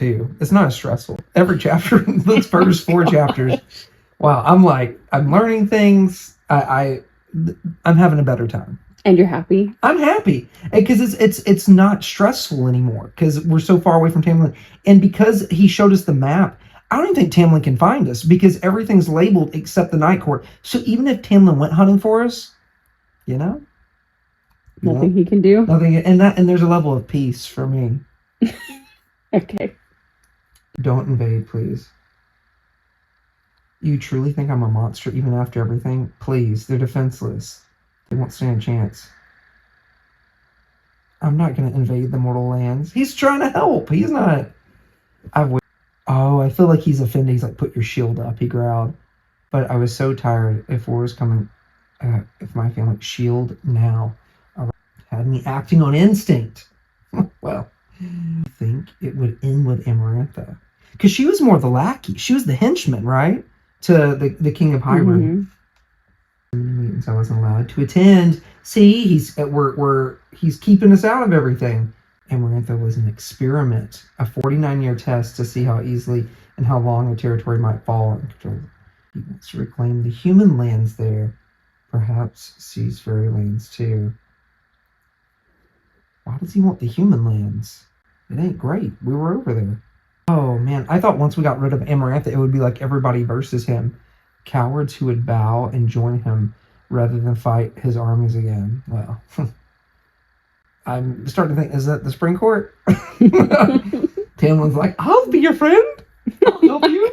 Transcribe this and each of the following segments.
too. It's not as stressful. Every chapter, those first 4 chapters. Wow, I'm learning things. I'm having a better time. And you're happy? I'm happy because it's not stressful anymore because we're so far away from Tamlin, and because he showed us the map. I don't even think Tamlin can find us because everything's labeled except the Night Court. So even if Tamlin went hunting for us, nothing he can do. Nothing, and there's a level of peace for me. Okay. Don't invade, please. You truly think I'm a monster even after everything? Please, they're defenseless. They won't stand a chance. I'm not going to invade the mortal lands. He's trying to help. He's not. I feel like he's offended. He's like, put your shield up, he growled. But I was so tired. If war was coming, if my family, shield now. Had me acting on instinct. Well, I think it would end with Amarantha. Because she was more the lackey. She was the henchman, right? To the king of Hyrule. Meetings I wasn't allowed to attend. See, he's keeping us out of everything. Amarantha was an experiment, a 49-year test to see how easily and how long a territory might fall in control. He wants to reclaim the human lands there, perhaps seize fairy lands too. Why does he want the human lands? It ain't great. We were over there. Oh man, I thought once we got rid of Amarantha, it would be like everybody versus him. Cowards who would bow and join him rather than fight his armies again. Well, I'm starting to think, is that the Spring Court? Tamlin's like, I'll be your friend. I'll help you.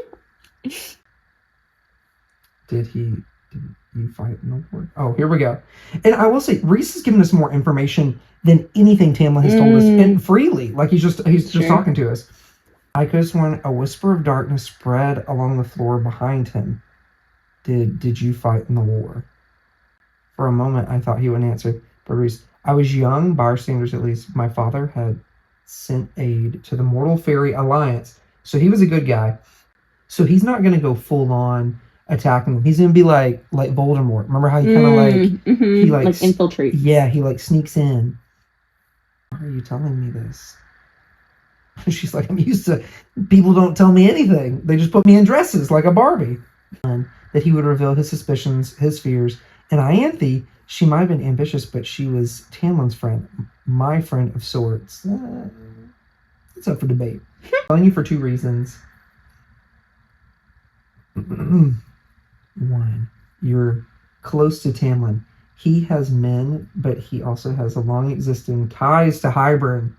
Did you fight in the war? Oh, here we go. And I will say, Rhys has given us more information than anything Tamlin has told us, and freely. Like he's just talking to us. I could have sworn a whisper of darkness spread along the floor behind him. Did you fight in the war? For a moment, I thought he wouldn't answer. But Rhys, I was young, by our standards at least. My father had sent aid to the Mortal Fairy Alliance. So he was a good guy. So he's not going to go full on attacking them. He's going to be like Voldemort. Remember how he kind of he like infiltrate. Yeah, he like sneaks in. Why are you telling me this? She's like, I'm used to people don't tell me anything. They just put me in dresses like a Barbie. And that he would reveal his suspicions, his fears. And Ianthe, she might have been ambitious, but she was Tamlin's friend, my friend of sorts. It's up for debate. I'm telling you for 2 reasons. 1, you're close to Tamlin. He has men, but he also has a long existing ties to Hybern.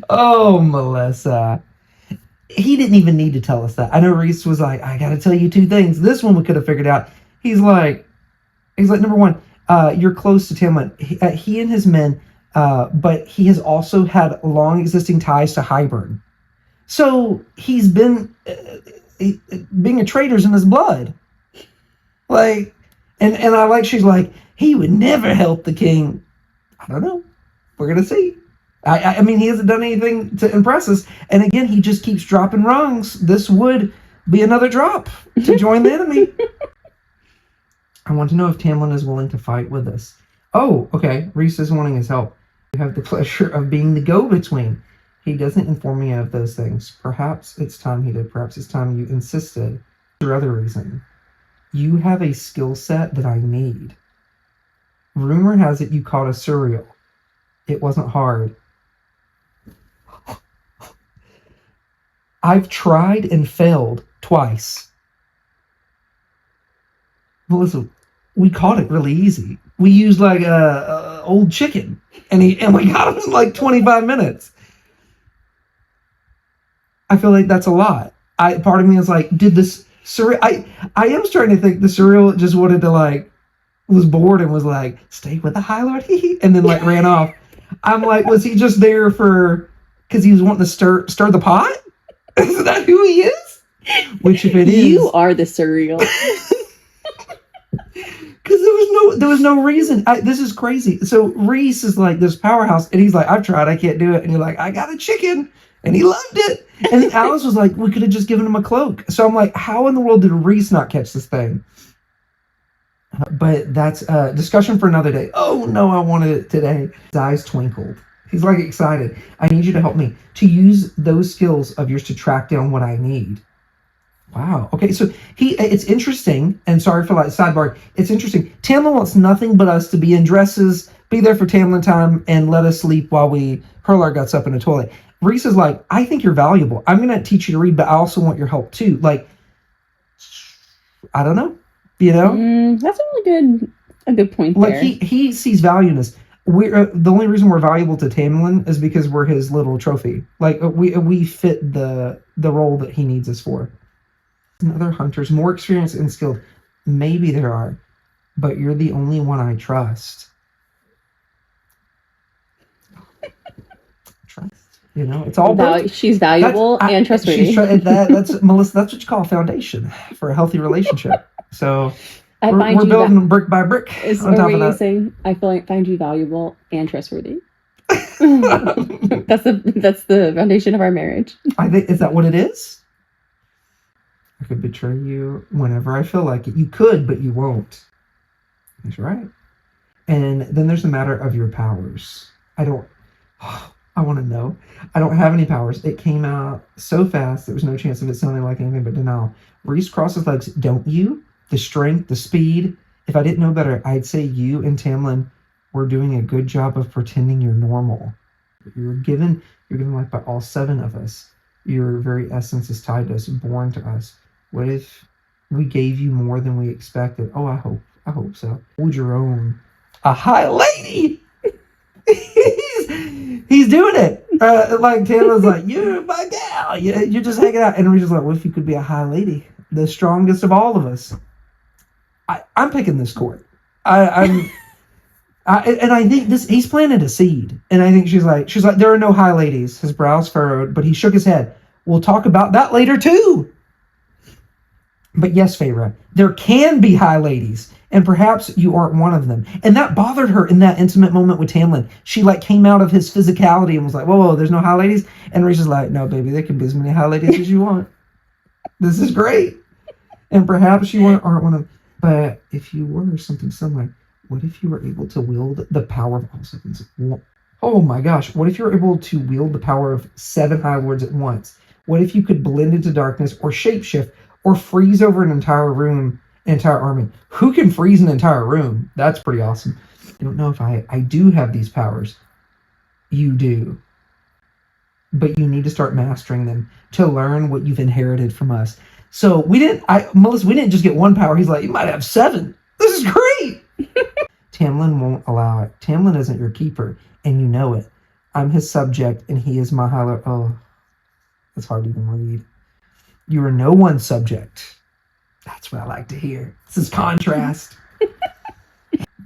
Oh, Melissa. He didn't even need to tell us that. I know Rhys was like, I gotta tell you 2 things. This one we could have figured out. He's like, number 1, you're close to Tamlin. He and his men, but he has also had long existing ties to Hybern. So he's been being a traitor's in his blood. Like, and I like, she's like, he would never help the king. I don't know. We're gonna see. I mean, he hasn't done anything to impress us. And again, he just keeps dropping rungs. This would be another drop to join the enemy. I want to know if Tamlin is willing to fight with us. Oh, okay. Rhys is wanting his help. You have the pleasure of being the go-between. He doesn't inform me of those things. Perhaps it's time he did. Perhaps it's time you insisted. Your other reason. You have a skill set that I need. Rumor has it you caught a Suriel. It wasn't hard. I've tried and failed twice. Melissa, we caught it really easy. We used like a old chicken, and we got him in like 25 minutes. I feel like that's a lot. Part of me is like, did this Suriel? I am starting to think the Suriel just wanted to was bored and was like, stay with the High Lord, and then ran off. I'm like, was he just there because he was wanting to stir the pot? Is that who he is? Which, if it is, you are the Suriel. Because there was no reason. This is crazy. So Rhys is like this powerhouse, and he's like, I've tried, I can't do it. And you're like, I got a chicken, and he loved it. And then Alice was like, we could have just given him a cloak. So I'm like, how in the world did Rhys not catch this thing? But that's a discussion for another day. Oh no, I wanted it today. His eyes twinkled. He's like excited. I need you to help me to use those skills of yours to track down what I need. Wow. Okay. So it's interesting. And sorry for like sidebar. It's interesting. Tamlin wants nothing but us to be in dresses, be there for Tamlin time, and let us sleep while we hurl our guts up in a toilet. Reese is like, I think you're valuable. I'm going to teach you to read, but I also want your help too. Like, I don't know. That's a good point there. Like he sees value in us. We're the only reason we're valuable to Tamlin is because we're his little trophy. Like we fit the role that he needs us for. And other hunters more experienced and skilled, maybe there are, but you're the only one I trust. Trust, it's all she's valuable and trustworthy. That's Melissa. That's what you call a foundation for a healthy relationship. So we're building brick by brick. On top of that, saying I find you valuable and trustworthy. That's the foundation of our marriage. I think is that what it is. I could betray you whenever I feel like it. You could, but you won't. That's right. And then there's the matter of your powers. I want to know. I don't have any powers. It came out so fast, there was no chance of it sounding like anything but denial. Reese crosses legs. Don't you? The strength, the speed. If I didn't know better, I'd say you and Tamlin were doing a good job of pretending you're normal. You're given life by all 7 of us. Your very essence is tied to us, born to us. What if we gave you more than we expected? Oh, I hope so. Hold your own. A high lady! he's doing it. Like Taylor's like, you're my gal. You're just hanging out. And we're just like, what if you could be a high lady? The strongest of all of us. I'm picking this court. And I think he's planted a seed. And I think she's like, there are no high ladies. His brows furrowed, but he shook his head. We'll talk about that later too. But yes, Feyre, there can be high ladies, and perhaps you aren't one of them. And that bothered her in that intimate moment with Tamlin. She came out of his physicality and was like, whoa, there's no high ladies? And Reese is like, no, baby, there can be as many high ladies as you want. This is great. And perhaps you aren't one of them. But if you were something similar, what if you were able to wield the power of all 7? Oh my gosh, what if you were able to wield the power of 7 High Lords at once? What if you could blend into darkness or shapeshift or freeze over an entire room, an entire army? Who can freeze an entire room? That's pretty awesome. I don't know if I do have these powers. You do. But you need to start mastering them to learn what you've inherited from us. So Melissa, we didn't just get 1 power. He's like, you might have 7. This is great. Tamlin won't allow it. Tamlin isn't your keeper, and you know it. I'm his subject, and he is my high lord. Oh, it's hard to even read. You are no one's subject. That's what I like to hear. This is contrast.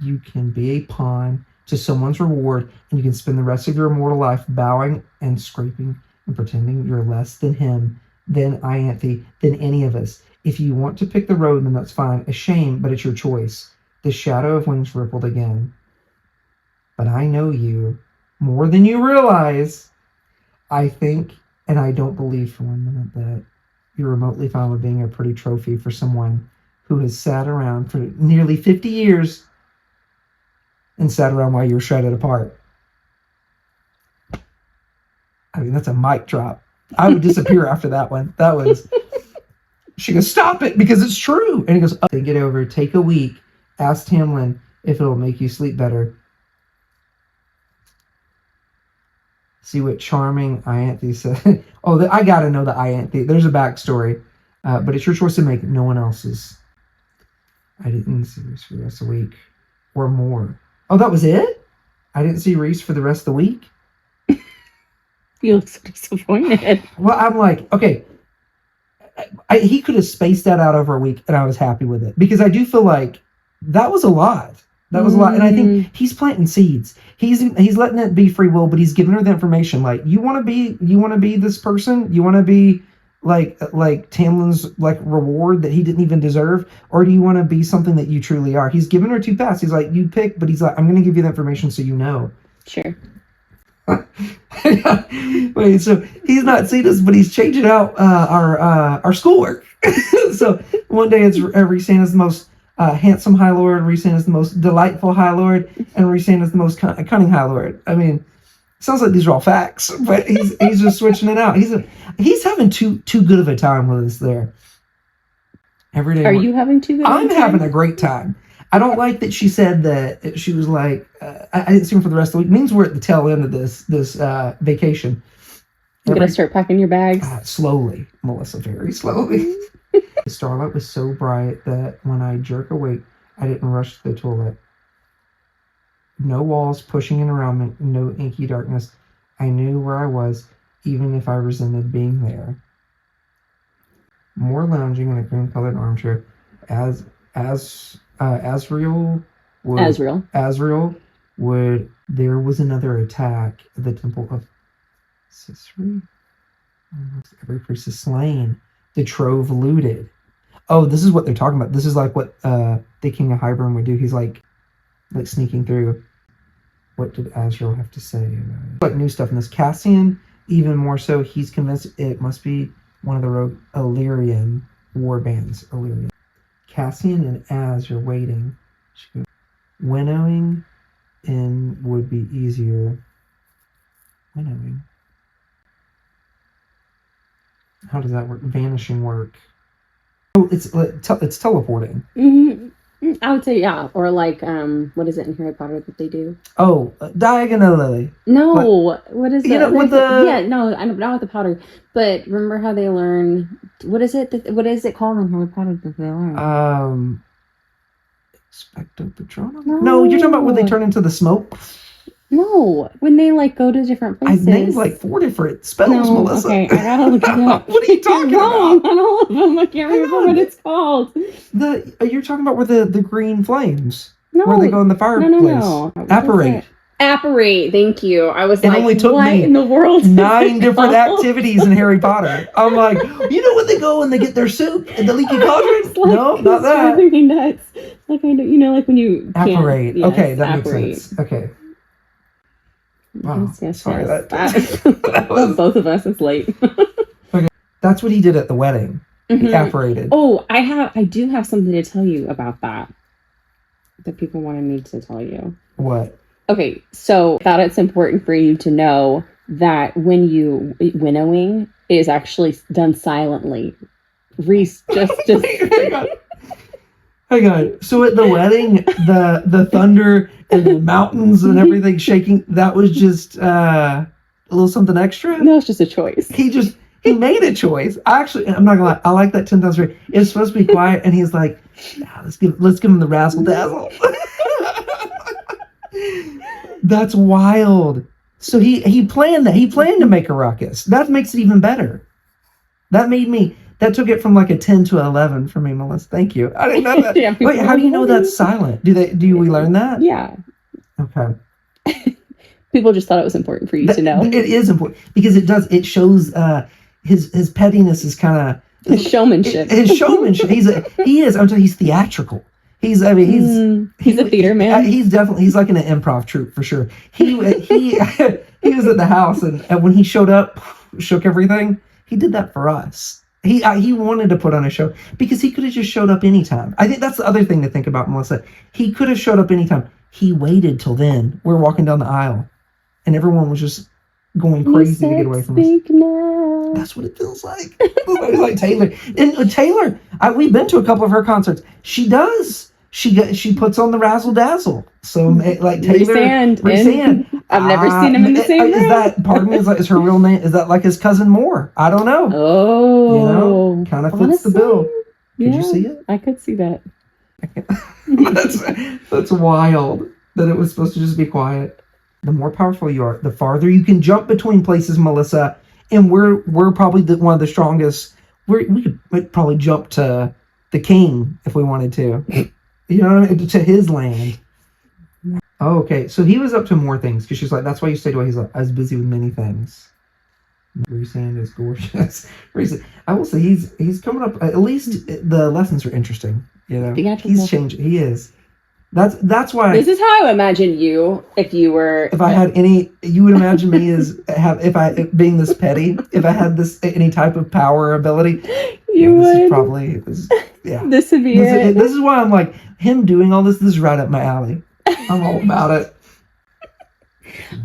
You can be a pawn to someone's reward, and you can spend the rest of your immortal life bowing and scraping and pretending you're less than him, than Ianthe, than any of us. If you want to pick the road, then that's fine. A shame, but it's your choice. The shadow of wings rippled again. But I know you more than you realize. I think, and I don't believe for 1 minute that you're remotely fine with being a pretty trophy for someone who has sat around for nearly 50 years and sat around while you're shredded apart. I mean, that's a mic drop. I would disappear after that one. That was... She goes, stop it, because it's true. And he goes, think it over. Take a week. Ask Tamlin if it'll make you sleep better. See what charming Ianthe said. I got to know the Ianthe. There's a backstory. But it's your choice to make, no one else's. I didn't see Reese for the rest of the week. Or more. Oh, that was it? I didn't see Reese for the rest of the week? You look so disappointed. Well, I'm like, okay. He could have spaced that out over a week, and I was happy with it. Because I do feel like that was a lot. That was a lot. And I think he's planting seeds. He's letting it be free will, but he's giving her the information. Like, you want to be this person? You want to be like Tamlin's reward that he didn't even deserve? Or do you want to be something that you truly are? He's giving her 2 paths. He's like, you pick, but he's like, I'm going to give you the information so you know. Sure. Wait, so he's not seen us, but he's changing out our schoolwork. So one day it's Rhysand is the most handsome High Lord, Rhysand is the most delightful High Lord, and Rhysand is the most cunning High Lord. I mean, Sounds like these are all facts, but he's just switching it out. He's having too good of a time with us there. Every day. Are you having too good of a time? I'm having a great time. I don't like that she said that she was like, I didn't see him for the rest of the week. It means we're at the tail end of this vacation. You're going to start packing your bags? Slowly, Melissa, very slowly. The starlight was so bright that when I jerk awake, I didn't rush to the toilet. No walls pushing in around me, no inky darkness. I knew where I was, even if I resented being there. More lounging in a cream-colored armchair. Azrael would. There was another attack at the temple of Sisri. Almost every priest is slain. The trove looted. Oh, this is what they're talking about. This is like what the king of Hybern would do. He's like sneaking through. What did Azrael have to say about it? Like new stuff in this. Cassian, even more so, he's convinced it must be one of the rogue Illyrian war bands. Illyrian. Cassian and Az are waiting. Winnowing in would be easier. Winnowing. How does that work? Vanishing work. Oh, it's teleporting. Mm-hmm. I would say yeah, or like what is it in Harry Potter that they do? Oh, diagonally. No, what is it? You know, with the not with the powder, but remember how they learn? What is it? What is it called in Harry Potter that they learn? Expecto Patronum. No, you're talking about when they turn into the smoke. No, when they like go to different places. I've named like 4 different spells, Melissa. Okay, I gotta look it up. What are you talking about? On all of them. I can't remember what it's called. You're talking about where the green flames. No, where they go in the fireplace. No. Apparate. Apparate. Thank you. I was it only took what me in the world? 9 different activities in Harry Potter. I'm like, you know when they go and they get their soup in the leaky cauldron? No, not that. Driving me nuts. Like I know, like when you apparate. Yes, okay, that apparate. makes sense. Okay. Wow. Yes, sorry, yes. that was... both of us. It's late. Okay, that's what he did at the wedding. Mm-hmm. He apparated. Oh, I do have something to tell you about that people wanted me to tell you. What? Okay, so I thought it's important for you to know that when you winnowing is actually done silently. Reese just Hang on. So at the wedding, the thunder and the mountains and everything shaking, that was just a little something extra? No, it's just a choice. He made a choice. I'm not gonna lie, I like that 10 times 3. It's supposed to be quiet, and he's like, nah, let's give him the razzle dazzle. That's wild. So he planned that. He planned to make a ruckus. That makes it even better. That took it from like a 10 to 11 for me, Melissa. Thank you. I didn't know that. Yeah, wait, how do you know that's silent? Do we learn that? Yeah. Okay. People just thought it was important for you to know. It is important because it shows his pettiness is kind of his showmanship. His showmanship. He's theatrical. He's a theater man. He's like in an improv troupe for sure. He was at the house and when he showed up, shook everything. He did that for us. He wanted to put on a show because he could have just showed up anytime. I think that's the other thing to think about, Melissa. He could have showed up anytime. He waited till then. We're walking down the aisle, and everyone was just going crazy to get away from us. Now. That's what it feels like. Like Taylor. And Taylor, we've been to a couple of her concerts. She does. She puts on the razzle dazzle. So like Taylor, Rhysand. I've never seen him in the same room. Is that? Pardon me. Is her real name? Is that like his cousin Moore? I don't know. Oh, kind of fits the bill. Could you see it? I could see that. That's wild. That it was supposed to just be quiet. The more powerful you are, the farther you can jump between places, Melissa. And we're probably one of the strongest. We could probably jump to the king if we wanted to. To his land. Oh, okay. So he was up to more things because she's like, that's why you stayed away. He's like, I was busy with many things. Rhysand is gorgeous. I will say he's coming up. At least the lessons are interesting. He's changing. He is. That's why. This is how I imagine you if you were. If I had any, you would imagine me as being this petty. If I had any type of power or ability, you would. This is probably This would be it. This is why I'm like him doing all this. This is right up my alley. I'm all about it.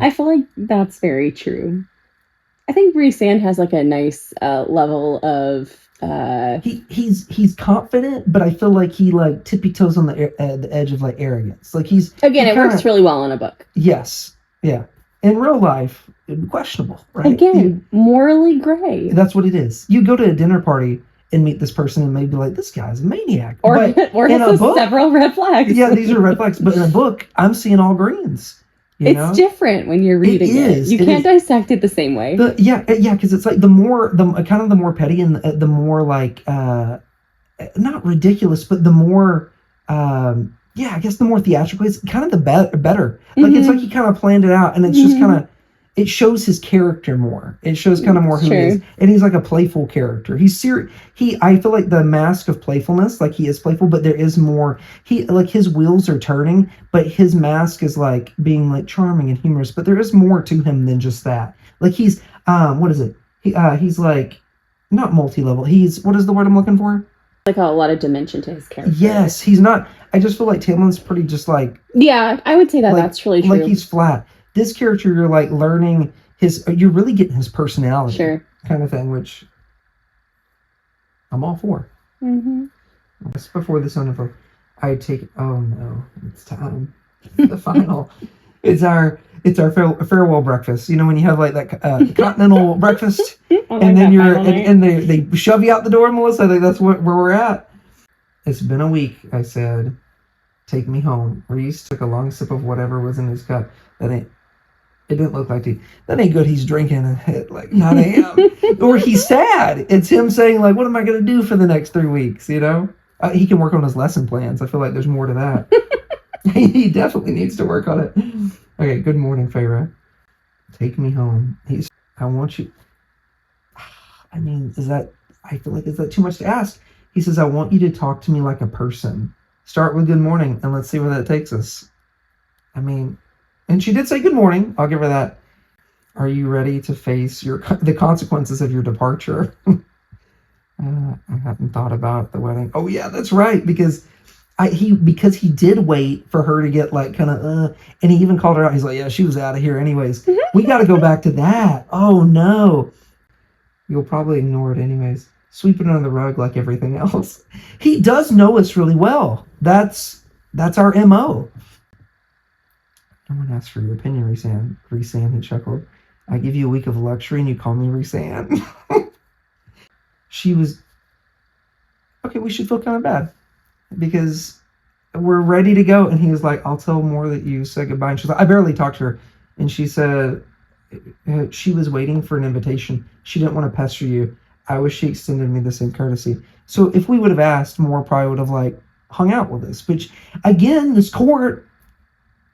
I feel like that's very true. I think Rhysand has like a nice level of He's confident, but I feel like he like tippy toes on the edge of like arrogance. Like again, he it kinda, works really well in a book. yes, yeah. In real life, questionable, right? Again, morally gray. That's what it is. You go to a dinner party and meet this person and maybe like, this guy's a maniac. Or in a has book, several red flags. yeah, these are red flags. But in a book, I'm seeing all greens. It's different when you're reading it. You can't dissect it the same way. Yeah, because it's like the more petty and the more like not ridiculous, but the more I guess the more theatrical it's kind of the better. Like it's like he kind of planned it out, and it's just kind of, it shows his character more. It shows kind of more who he is, and he's like a playful character. He's serious. I feel like the mask of playfulness, like he is playful, but there is more. He like his wheels are turning, but his mask is like being like charming and humorous. But there is more to him than just that. Like he's what is it? He's like not multi-level. He's, what is the word I'm looking for? Like a lot of dimension to his character. Yes, he's not. I just feel like Tamlin's pretty just like. Yeah, I would say that that's really true. Like he's flat. This character, you're like learning you're really getting his personality. Sure. Kind of thing, which I'm all for. Just before this info, I take. Oh no, it's time. The final. It's our farewell breakfast. You know when you have like that continental breakfast, and then and they shove you out the door, Melissa. I think that's where we're at. It's been a week. I said, take me home. Reese took a long sip of whatever was in his cup. It didn't look like tea. That ain't good. He's drinking at like 9 a.m. Or he's sad. It's him saying like, what am I going to do for the next 3 weeks? You know, he can work on his lesson plans. I feel like there's more to that. He definitely needs to work on it. Okay, good morning, Farah. Take me home. I want you. I mean, I feel like, is that too much to ask? He says, I want you to talk to me like a person. Start with good morning, and let's see where that takes us. I mean, and she did say good morning. I'll give her that. Are you ready to face the consequences of your departure? I haven't thought about the wedding. Oh, yeah, that's right, because he did wait for her to get like kind of and he even called her out. He's like, yeah, she was out of here anyways. We got to go back to that. Oh no, you'll probably ignore it anyways. Sweep it under the rug like everything else. He does know us really well. That's our MO. No one asked for your opinion, Rhysand, he chuckled. I give you a week of luxury and you call me Rhysand. She was okay. We should feel kind of bad, because we're ready to go. And he was like, I'll tell more that you said goodbye. And she's like, I barely talked to her. And she said she was waiting for an invitation. She didn't want to pester you. I wish she extended me the same courtesy. So if we would have asked more, probably would have like hung out with us. Which again, this court,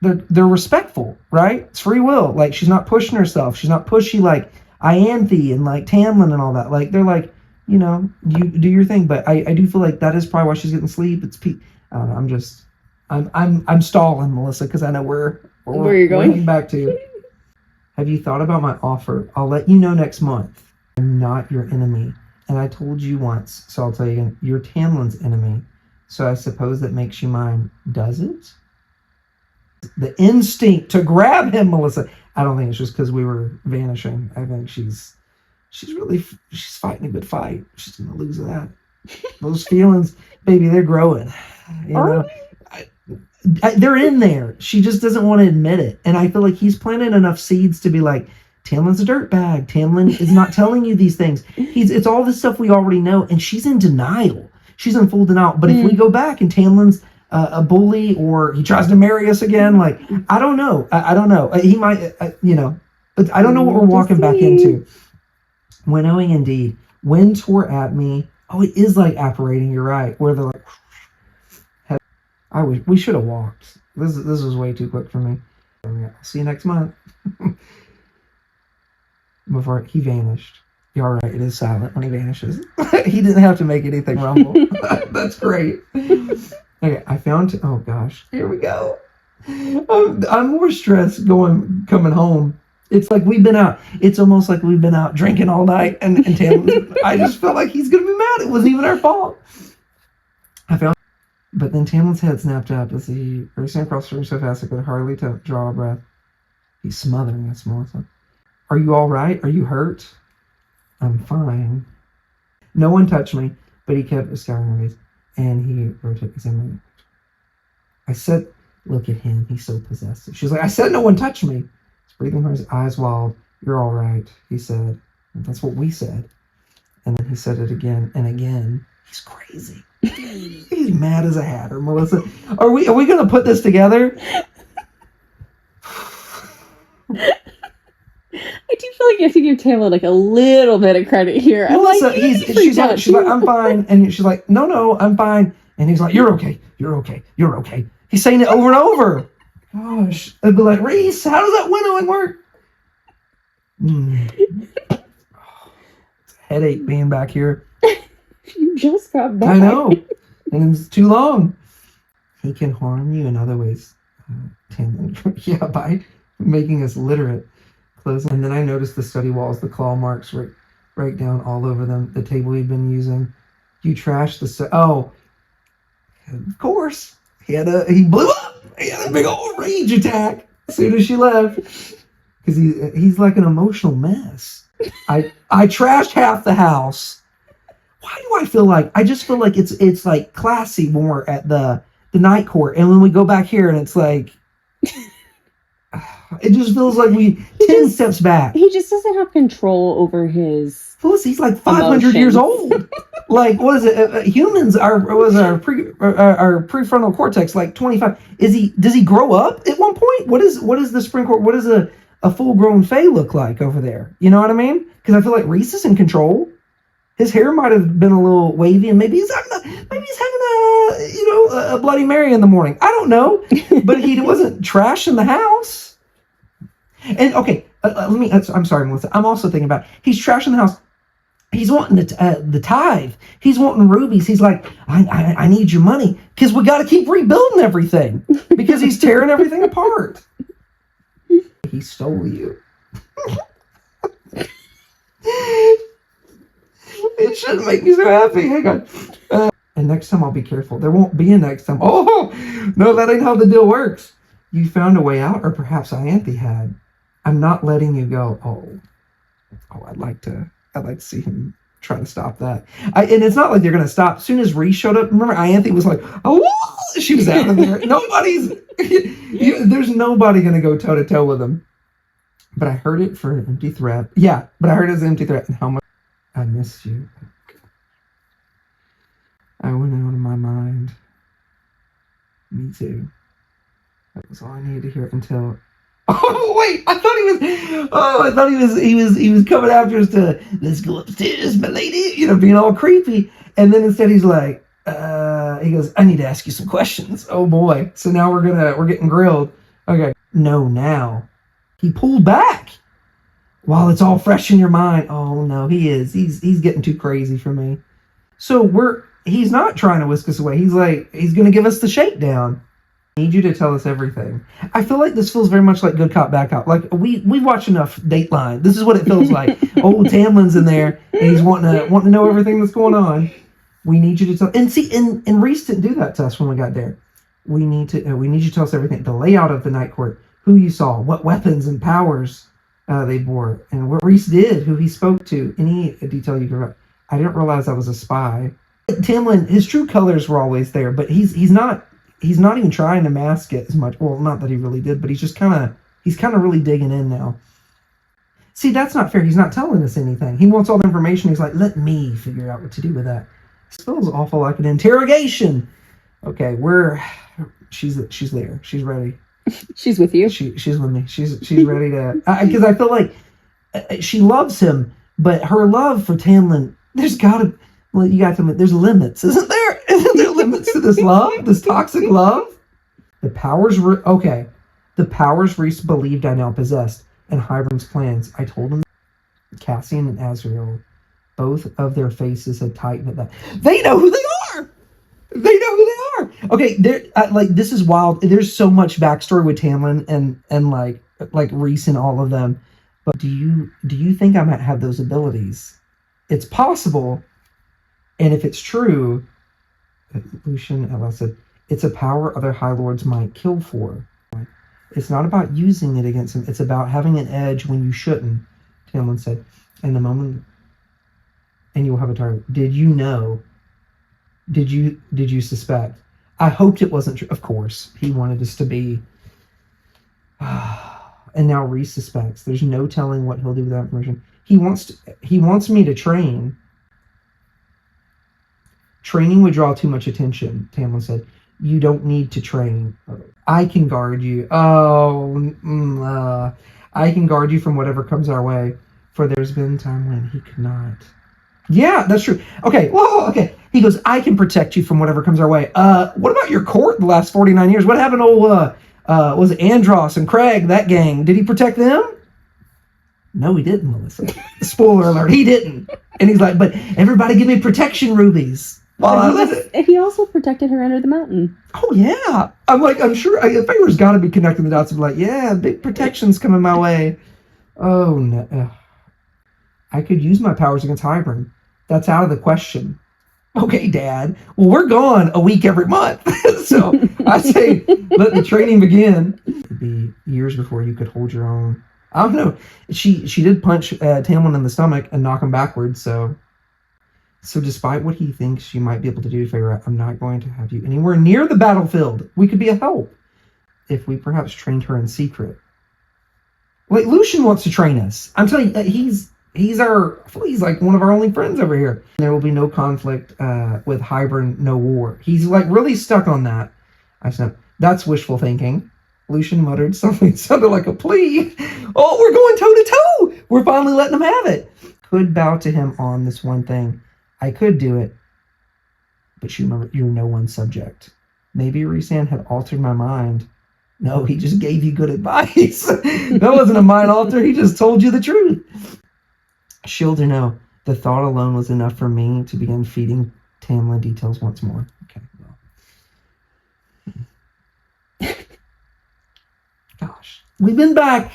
they're respectful, right? It's free will. Like she's not pushing herself. She's not pushy like Ianthe and like Tamlin and all that. Like they're like, you know, you do your thing. But I do feel like that is probably why she's getting sleep. It's I don't know, I'm stalling, Melissa, because I know where you're going back to. Have you thought about my offer? I'll let you know next month. I'm not your enemy, and I told you once, so I'll tell you again. You're Tamlin's enemy, so I suppose that makes you mine. Does it? The instinct to grab him, Melissa. I don't think it's just because we were vanishing. I think she's fighting a good fight. She's gonna lose that. Those feelings, baby, they're growing. You know, they're in there. She just doesn't want to admit it. And I feel like he's planted enough seeds to be like, Tamlin's a dirtbag. Tamlin is not telling you these things. It's all this stuff we already know, and she's in denial. She's in full denial. But if we go back and Tamlin's a bully, or he tries to marry us again, like I don't know. I don't know. He might, you know. But I don't know what we're walking back into. Winnowing indeed. Wind tore at me. Oh, it is like apparating. You're right. Where they're like, we should have walked. This was way too quick for me. I'll see you next month. Before he vanished. You're all right. It is silent when he vanishes. He didn't have to make anything rumble. That's great. Okay, I found. Oh gosh, here we go. I'm more stressed coming home. It's like we've been out. It's almost like we've been out drinking all night, and Tamlin. I just felt like he's gonna be mad. It wasn't even our fault. But then Tamlin's head snapped up as he racing across the room so fast I could hardly draw a breath. He's smothering us, Melissa. Are you all right? Are you hurt? I'm fine. No one touched me, but he kept scowling on his face, and he rotated examining me. I said, look at him. He's so possessive. She's like, I said no one touched me. He's breathing her, his eyes wild. You're all right, he said. And that's what we said. And then he said it again and again. He's crazy. He's mad as a hatter, Melissa. Are we going to put this together? I do feel like you have to give Tamlin like a little bit of credit here. Melissa, she's like, I'm fine. And she's like, no, I'm fine. And he's like, you're okay. He's saying it over and over. Gosh. I'd be like, Reese, how does that winnowing work? It's a headache being back here. You just got back. I know. And it's too long. He can harm you in other ways. Tamlin. Yeah, by making us literate. Closing. And then I noticed the study walls, the claw marks right down all over them. The table he'd been using. You trashed the oh, of course. He blew up. He had a big old rage attack as soon as she left. Because he's like an emotional mess. I trashed half the house. Why do I feel like it's like classy when we're at the night court, and when we go back here and it's like it just feels like we 10 steps back. He just doesn't have control over his. Plus, he's like 500 years old. Like, what is it? Humans our prefrontal cortex like 25. Does he grow up at one point? What is the spring court? What does a full grown Fae look like over there? You know what I mean? Because I feel like Reese is in control. His hair might have been a little wavy, and maybe he's having a Bloody Mary in the morning. I don't know, but he wasn't trashing the house. And okay, I'm sorry, Melissa. I'm also thinking about he's trashing the house. He's wanting the tithe. He's wanting rubies. He's like, I need your money because we got to keep rebuilding everything because he's tearing everything apart. He stole you. It shouldn't make me so happy. Hang on. And next time I'll be careful. There won't be a next time. Oh, no, that ain't how the deal works. You found a way out, or perhaps Ianthe had. I'm not letting you go. Oh, I'd like to see him try to stop that. And it's not like they're going to stop. As soon as Reese showed up, remember Ianthe was like, oh, she was out of there. There's nobody going to go toe to toe with him. But I heard it for an empty threat. Yeah, but I heard it as an empty threat. And how much I missed you. I went out of my mind. Me too. That was all I needed to hear until. Oh wait! I thought he was coming after us to let's go upstairs, my lady. Being all creepy. And then instead he's like, he goes, I need to ask you some questions. Oh boy! So now we're getting grilled. Okay. No, now he pulled back while it's all fresh in your mind. Oh no, he is. He's getting too crazy for me. So he's not trying to whisk us away. He's like, he's going to give us the shakedown. I need you to tell us everything. I feel like this feels very much like Good Cop, Bad Cop. Like we watch enough Dateline. This is what it feels like. Old Tamlin's in there, and he's wanting to know everything that's going on. We need you to tell. And see, and Reese didn't do that to us when we got there. We need you to tell us everything. The layout of the night court, who you saw, what weapons and powers they bore, and what Reese did, who he spoke to, any detail you could write. I didn't realize I was a spy. Tamlin, his true colors were always there, but he's not even trying to mask it as much. Well, not that he really did, but he's kind of really digging in now. See, that's not fair. He's not telling us anything. He wants all the information. He's like, let me figure out what to do with that. It feels awful like an interrogation. Okay, she's there. She's ready. She's with you. She's with me. She's ready to, because I feel like she loves him, but her love for Tamlin, you got to admit, there's limits, isn't there? Isn't there limits to this love, this toxic love? The powers Reese believed I now possessed, and Hybern's plans. I told him Cassian and Azrael, both of their faces had tightened at that. They know who they are. Okay, this is wild. There's so much backstory with Tamlin and like Reese and all of them. But do you think I might have those abilities? It's possible. And if it's true, Lucian said, it's a power other High Lords might kill for. It's not about using it against him. It's about having an edge when you shouldn't, Tamlin said. In the moment, and you will have a target. Did you know? Did you suspect? I hoped it wasn't true. Of course, he wanted us to be. And now Reese suspects. There's no telling what he'll do with that information. He wants me to train. Training would draw too much attention, Tamlin said. You don't need to train. I can guard you. I can guard you from whatever comes our way. For there's been time when he could not. Yeah, that's true. Okay, whoa, okay. He goes, I can protect you from whatever comes our way. What about your court the last 49 years? What happened to was it Andros and Craig, that gang? Did he protect them? No, he didn't, Melissa. Spoiler alert, he didn't. And he's like, but everybody give me protection rubies. He also protected her under the mountain. Oh, yeah. I'm sure, Favor's got to be connecting the dots and be like, yeah, big protection's coming my way. Oh, no. I could use my powers against Hybern. That's out of the question. Okay, Dad. Well, we're gone a week every month. So I say, let the training begin. It'd be years before you could hold your own. I don't know. She did punch Tamlin in the stomach and knock him backwards. So despite what he thinks she might be able to do, Feyre, I'm not going to have you anywhere near the battlefield. We could be a help if we perhaps trained her in secret. Like, Lucien wants to train us. I'm telling you, he's like one of our only friends over here. There will be no conflict with Hybern, no war. He's like really stuck on that. I said, that's wishful thinking. Lucien muttered something sounded like a plea. Oh, we're going toe to toe. We're finally letting him have it. Could bow to him on this one thing. I could do it. But you remember, you're no one's subject. Maybe Rhysand had altered my mind. No, he just gave you good advice. That wasn't a mind alter. He just told you the truth. Shield or no, the thought alone was enough for me to begin feeding Tamlin details once more. Okay, well. Gosh. We've been back.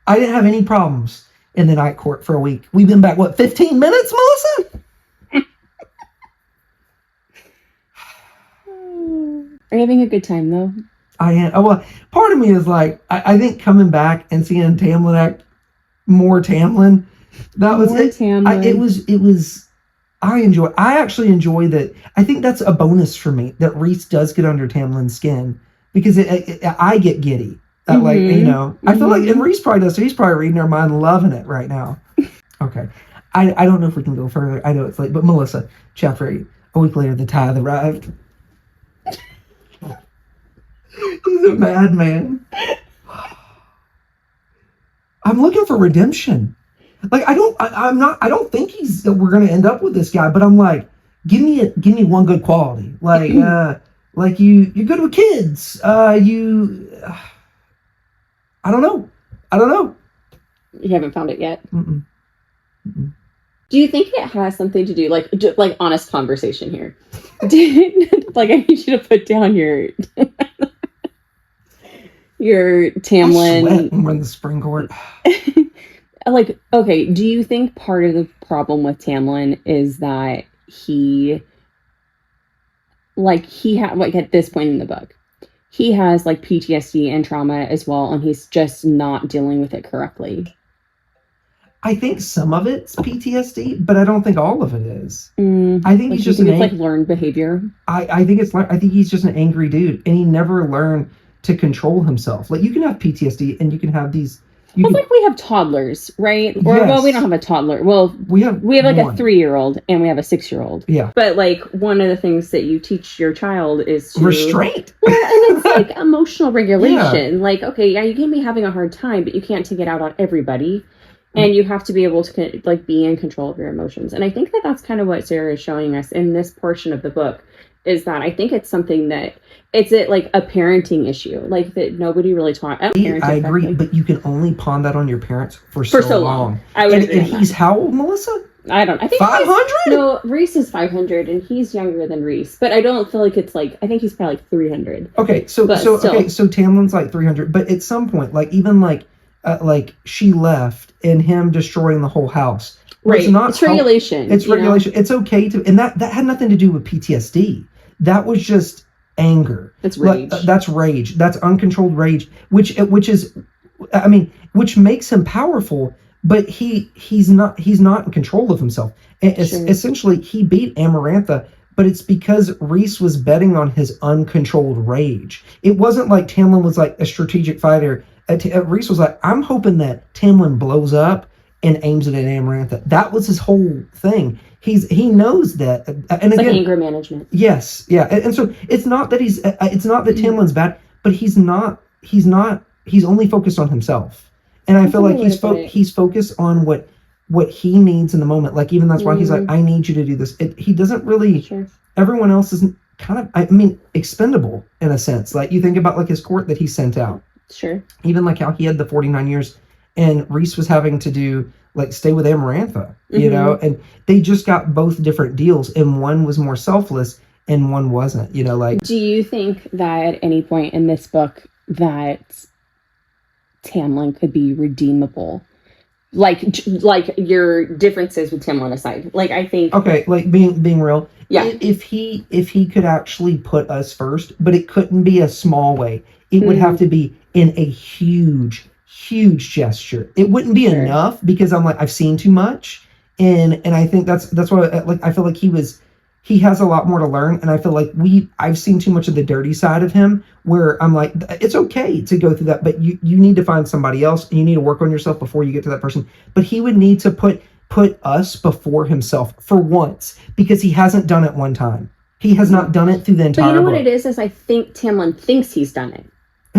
I didn't have any problems in the night court for a week. We've been back, what, 15 minutes, Melissa? Are you having a good time, though? I am. Oh, well, part of me is like, I think coming back and seeing Tamlin act more Tamlin, that was it. It was. I actually enjoy that. I think that's a bonus for me that Rhys does get under Tamlin's skin because I get giddy. Like, you know, I feel like, and Rhys probably does. So he's probably reading our mind, loving it right now. Okay, I don't know if we can go further. I know it's late, but Melissa, chapter 8. A week later, the tithe arrived. He's a madman. I'm looking for redemption. Like, I don't think we're gonna end up with this guy, but I'm like, give me one good quality. Like, like you're good with kids. I don't know. You haven't found it yet? Mm-mm. Mm-mm. Do you think it has something to do, like honest conversation here? Like, I need you to put down your Tamlin. I sweat when we're in the spring court. Like, okay, do you think part of the problem with Tamlin is that he had, like, at this point in the book, he has, like, PTSD and trauma as well, and he's just not dealing with it correctly? I think some of it's PTSD, but I don't think all of it is. I think he's just like learned behavior. I think he's just an angry dude, and he never learned to control himself. Like, you can have PTSD, and you can have these. Like, we have toddlers, right? Or yes. Well, we don't have a toddler. Well, we have like a 3-year-old and we have a 6-year-old. Yeah. But, like, one of the things that you teach your child is to restraint. Well, and it's like emotional regulation. Yeah. Like, okay, yeah, you can be having a hard time, but you can't take it out on everybody. And you have to be able to, like, be in control of your emotions. And I think that that's kind of what Sarah is showing us in this portion of the book, is that I think it's something that it's like a parenting issue, like that nobody really taught. I agree, but you can only pawn that on your parents for so long. I would agree. And he's how old, Melissa? I don't. I think 500. No, Rhys is 500, and he's younger than Rhys. But I don't feel like it's like. I think he's probably like 300. Okay, so Tamlin's like 300, but at some point, like even like she left and him destroying the whole house. Right. It's regulation. It's regulation. Know? It's okay to, and that had nothing to do with PTSD. That was just anger. It's rage. That's rage. That's uncontrolled rage, which is, I mean, which makes him powerful. But he's not in control of himself. Essentially, he beat Amarantha, but it's because Rhys was betting on his uncontrolled rage. It wasn't like Tamlin was like a strategic fighter. Rhys was like, I'm hoping that Tamlin blows up and aims it at Amarantha. That was his whole thing. He knows that, and it's again, like anger management. Yes, yeah, and so it's not that it's not that Tamlin's bad, but he's only focused on himself. And I feel like he's focused on what he needs in the moment. Like, even that's why he's like, I need you to do this. He doesn't really, everyone else is kind of, I mean, expendable in a sense. Like, you think about like his court that he sent out. Sure. Even like how he had the 49 years and Rhys was having to do, like, stay with Amarantha, you know? And they just got both different deals, and one was more selfless and one wasn't, you know, like. Do you think that at any point in this book that Tamlin could be redeemable, like your differences with Tamlin aside? Like, I think, okay, like being real, yeah, if he could actually put us first, but it couldn't be a small way. It would have to be in a huge gesture. It wouldn't be enough, because I'm like, I've seen too much, and I think that's why, like, I feel like he has a lot more to learn, and I feel like I've seen too much of the dirty side of him, where I'm like, it's okay to go through that, but you need to find somebody else, and you need to work on yourself before you get to that person. But he would need to put us before himself for once, because he hasn't done it one time. He has not done it through the entire book. But you know what it is I think Tamlin thinks he's done it.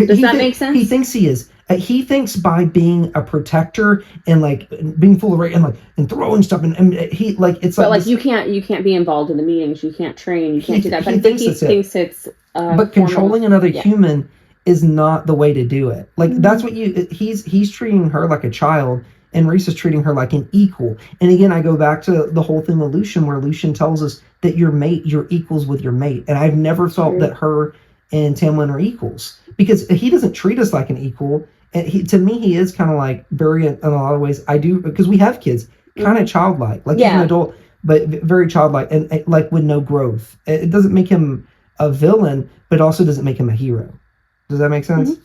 Does that make sense? He thinks he is. He thinks by being a protector and like being full of rage and throwing stuff and he like it's like. But like you can't be involved in the meetings. You can't train. You can't do that. But I think he thinks it's. But controlling another human is not the way to do it. Like that's what he's treating her like a child, and Rhys is treating her like an equal. And again, I go back to the whole thing with Lucien, where Lucien tells us that you're equals with your mate, and I've never felt that her and Tamlin are equals, because he doesn't treat us like an equal. And to me, he is kind of like very, in a lot of ways, I do, because we have kids, kind of childlike, like he's an adult, but very childlike, and like with no growth. It doesn't make him a villain, but also doesn't make him a hero. Does that make sense?